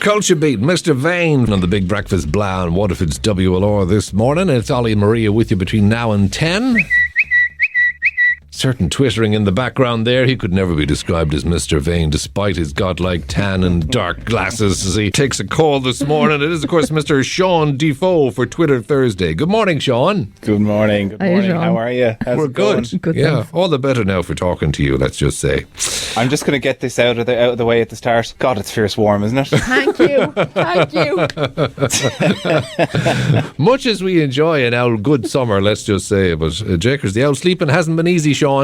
Culture Beat, Mr. Vane on the Big Breakfast Blaa on Waterford's WLR this morning. It's Ollie and Maria with you between now and 10. Certain twittering in the background there. He could never be described as Mr. Vane despite his godlike tan and dark glasses as he takes a call this morning. It is, of course, Mr. Sean Defoe for Twitter Thursday. Good morning, Sean. Good morning. Good morning. How are you? We're good. Good. Yeah, Thanks. all the better now for talking to you, let's just say. I'm just going to get this out of the way at the start. God, it's fierce warm, isn't it? Thank you. Much as we enjoy an owl good summer, let's just say, but Jakers, the owl sleeping hasn't been easy, Sean.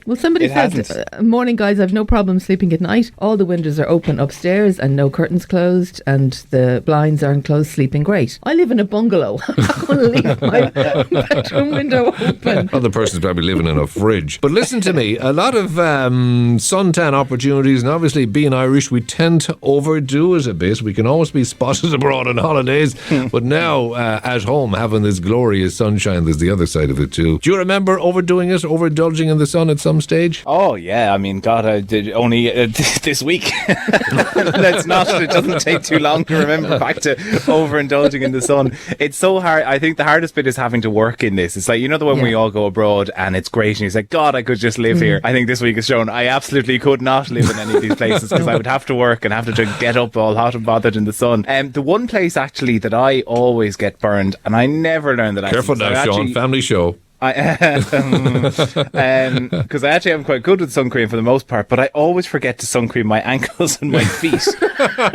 Well, somebody said, morning guys, I've no problem sleeping at night. All the windows are open upstairs and no curtains closed and the blinds aren't closed, sleeping great. I live in a bungalow. I'm not going to leave my bedroom window open. Other person's probably living in a fridge. But listen to me, a lot of suntan opportunities, and obviously being Irish, we tend to overdo it a bit. We can always be spotted abroad on holidays, but now at home, having this glorious sunshine, there's the other side of it too. Do you remember overdoing it, overindulging in the sun at some stage? Oh yeah, I mean, God, I did only this week. Let's not. It doesn't take too long to remember back to overindulging in the sun. It's so hard. I think the hardest bit is having to work in this. It's like, you know, the one we all go abroad and it's great, and you say, God, I could just live here. I think this week has shown I absolutely could not live in any of these places because I would have to work and have to get up all hot and bothered in the sun. The one place actually that I always get burned, and I never learned that. Careful now, Sean. Family show. Because I actually am quite good with sun cream for the most part, but I always forget to sun cream my ankles and my feet.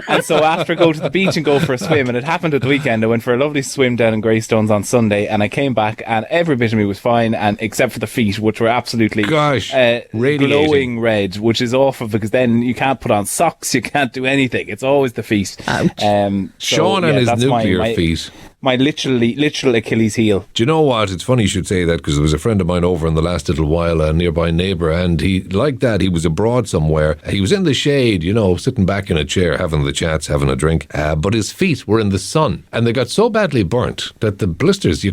And so after I go to the beach and go for a swim, and it happened at the weekend, I went for a lovely swim down in Greystones on Sunday, and I came back and every bit of me was fine, and except for the feet, which were absolutely glowing red, which is awful because then you can't put on socks, you can't do anything. It's always the feet. Sean and his nuclear feet. My literal Achilles heel. Do you know what? It's funny you should say that because there was a friend of mine over in the last little while, a nearby neighbour, and he, like that, he was abroad somewhere. He was in the shade, you know, sitting back in a chair, having the chats, having a drink, but his feet were in the sun, and they got so badly burnt that the blisters, he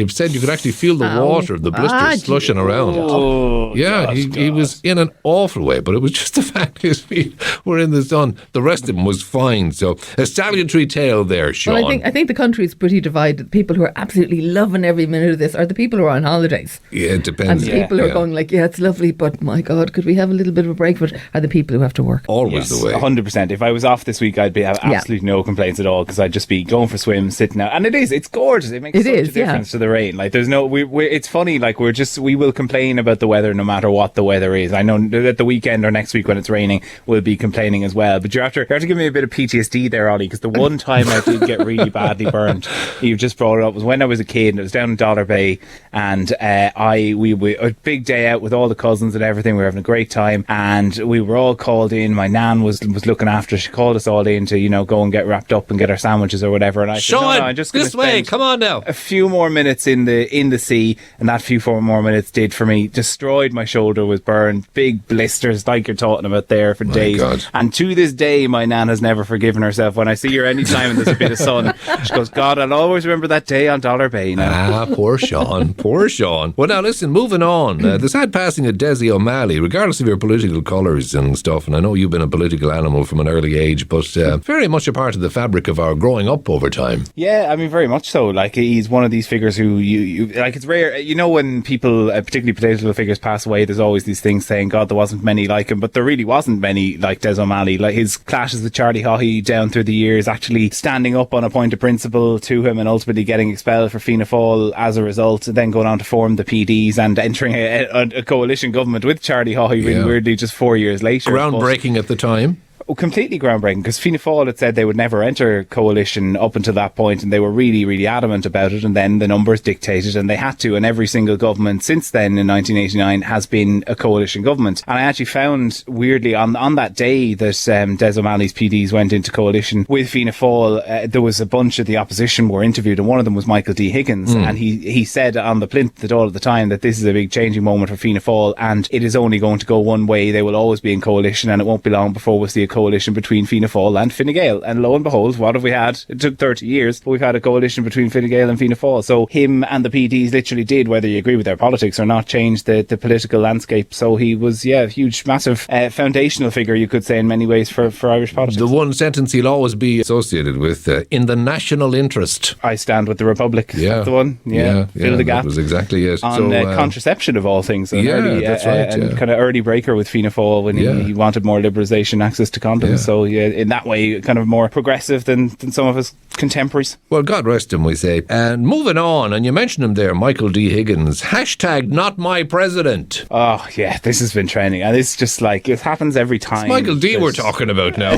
said you could actually feel the water of the blisters slushing around. Oh, yeah, he was in an awful way, but it was just the fact his feet were in the sun. The rest of him was fine. So a salutary tale there, Sean. Well, I think the country is pretty divided. The people who are absolutely loving every minute of this are the people who are on holidays. Yeah, it depends. And the people who are going like, yeah, it's lovely, but my God, could we have a little bit of a break? But are the people who have to work. Always the way. 100%. If I was off this week, I'd have absolutely no complaints at all because I'd just be going for swims, sitting out. And it's gorgeous. It makes such a difference to the rain. Like, there's no, it's funny, like, we will complain about the weather no matter what the weather is. I know that the weekend or next week when it's raining, we'll be complaining as well. But you have to give me a bit of PTSD there, Ollie, because the one time I did get really badly burned, you've just brought it up, was when I was a kid and it was down in Dollar Bay, and we a big day out with all the cousins and everything. We were having a great time, and we were all called in. My nan was looking after us. She called us all in to, you know, go and get wrapped up and get our sandwiches or whatever. And I said, no, I'm just this way, come on now. A few more minutes in the sea, and that few more minutes did for me. Destroyed my shoulder, was burned, big blisters like you're talking about there for days. God. And to this day, my nan has never forgiven herself. When I see her any time and there's a bit of sun, she goes, God, I'll always remember that day on Dollar Bay now. Poor Sean. Poor Sean. Well, now listen, moving on. The sad passing of Dessie O'Malley, regardless of your political colours and stuff, and I know you've been a political animal from an early age, but very much a part of the fabric of our growing up over time. Yeah, I mean, very much so. Like, he's one of these figures who you like, it's rare, you know, when people, particularly political figures, pass away, there's always these things saying, God, there wasn't many like him, but there really wasn't many like Des O'Malley. Like, his clashes with Charlie Haughey down through the years, actually standing up on a point of principle to him and ultimately getting expelled for Fianna Fáil as a result, then going on to form the PDs and entering a coalition government with Charlie Haughey really weirdly just 4 years later. Groundbreaking at the time. Completely groundbreaking, because Fianna Fáil had said they would never enter coalition up until that point, and they were really, really adamant about it, and then the numbers dictated and they had to, and every single government since then in 1989 has been a coalition government. And I actually found, weirdly, on that day that Des O'Malley's PDs went into coalition with Fianna Fáil, there was a bunch of the opposition were interviewed, and one of them was Michael D. Higgins, and he said on the plinth that all of the time that this is a big changing moment for Fianna Fáil, and it is only going to go one way. They will always be in coalition, and it won't be long before we'll see a coalition coalition between Fianna Fáil and Fine Gael. And lo and behold, what have we had? It took 30 years, but we've had a coalition between Fine Gael and Fianna Fáil. So him and the PDs literally did, whether you agree with their politics or not, change the political landscape. So he was, a huge, massive foundational figure, you could say, in many ways for Irish politics. The one sentence he'll always be associated with, in the national interest. I stand with the Republic. Yeah. That's the one. Fill the gap. That was exactly it. On contraception of all things. That's right. And kind of early breaker with Fianna Fáil when he wanted more liberalisation, access to condoms. Yeah. So in that way, kind of more progressive than some of his contemporaries. Well, God rest him, we say. And moving on, and you mentioned him there, Michael D. Higgins, #NotMyPresident. Oh, yeah, this has been trending. And it's just like, it happens every time. It's Michael D. we're talking about now.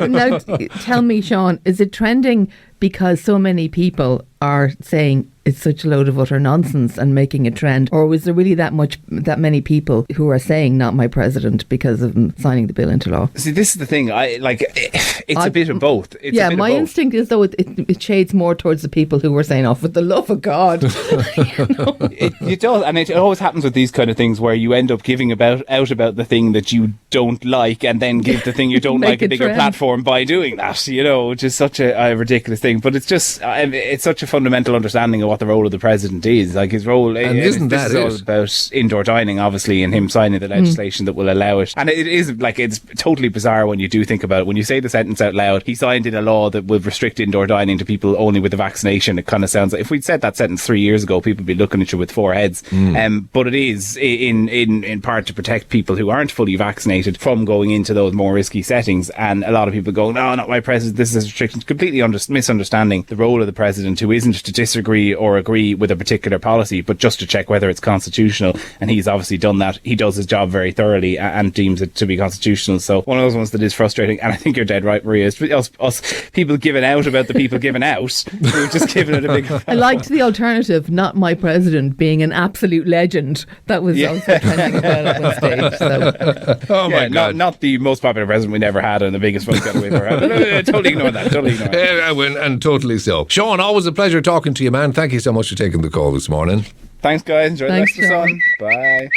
Now, tell me, Sean, is it trending because so many people are saying it's such a load of utter nonsense and making a trend, or was there really that many people who are saying not my president because of him signing the bill into law? See, this is the thing. It's a bit of both. My instinct is though it shades more towards the people who were saying, "Oh, for the love of God." It does, and it always happens with these kind of things where you end up giving out about the thing that you don't like, and then give the thing you don't like a bigger platform by doing that. Which is such a ridiculous thing. But it's just it's such a fundamental understanding of what the role of the president is. Like his role, and isn't that it? All about indoor dining, obviously, and him signing the legislation that will allow it. And it is it's totally bizarre when you do think about it. When you say the sentence out loud, he signed in a law that will restrict indoor dining to people only with a vaccination. It kind of sounds like if we'd said that sentence 3 years ago, people would be looking at you with four heads. But it is in part to protect people who aren't fully vaccinated from going into those more risky settings. And a lot of people go, "No, not my president. This is a restriction." Completely misunderstanding the role of the president, who isn't to disagree or agree with a particular policy, but just to check whether it's constitutional. And he's obviously done that. He does his job very thoroughly and deems it to be constitutional. So one of those ones that is frustrating. And I think you're dead right, Maria. It's us people giving out about the people giving out. We're just giving it a big... I liked the alternative, not my president, being an absolute legend. That was also trending well at one stage. So. Oh my God. Not the most popular president we never had and the biggest one got away with. Totally ignore that. And totally so. Sean, always a pleasure talking to you, man. Thank you so much for taking the call this morning. Thanks, guys. Enjoy the rest of the sun. Bye.